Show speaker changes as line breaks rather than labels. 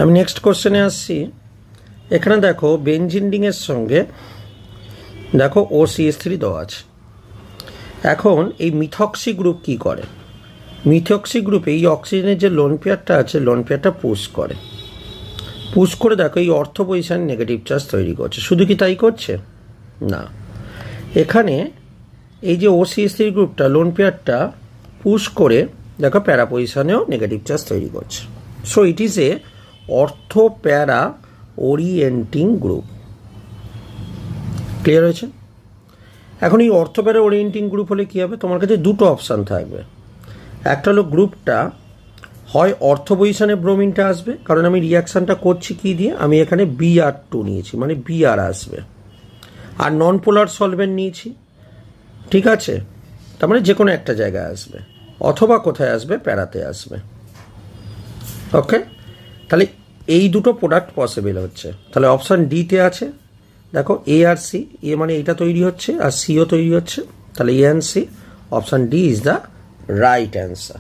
আমি নেক্সট কোশ্চেনে আসছি। এখানে দেখো বেঞ্জিন রিংয়ের সঙ্গে দেখো OCH3 দেওয়া আছে। এখন এই মিথক্সি গ্রুপ কি করে? মিথক্সি গ্রুপে এই অক্সিজেনের যে লোন পেয়ারটা আছে, লোন পেয়ারটা পুশ করে। পুশ করে দেখো এই অর্থ পজিশন নেগেটিভ চার্জ তৈরি করছে। শুধু কি তাই করছে? না, এখানে এই যে OCH3 গ্রুপটা লোন পেয়ারটা পুশ করে দেখো প্যারা পজিশনেও নেগেটিভ চার্জ তৈরি করছে। সো ইট ইজ এ অর্থ প্যারা ওরিয়েন্টিং গ্রুপ। ক্লিয়ার হয়েছে? এখন এই অর্থ প্যারা ওরিয়েন্টিং গ্রুপ হলে কী হবে? তোমার কাছে দুটো অপশান থাকবে। একটা হলো গ্রুপটা হয় অর্থ পজিশনে ব্রোমিনটা আসবে, কারণ আমি রিয়াকশানটা করছি কি দিয়ে, আমি এখানে Br2 নিয়েছি, মানে Br আসবে, আর নন পোলার সলভেন্ট নিয়েছি, ঠিক আছে? তার মানে যে কোনো একটা জায়গায় আসবে, অথবা কোথায় আসবে? প্যারাতে আসবে। ওকে, তাহলে এই দুটো প্রোডাক্ট পসিবল হচ্ছে। তাহলে অপশান ডিতে আছে দেখো এ আর সি। এ মানে এইটা তৈরি হচ্ছে আর সিও তৈরি হচ্ছে, তাহলে A and C, option D is the right answer.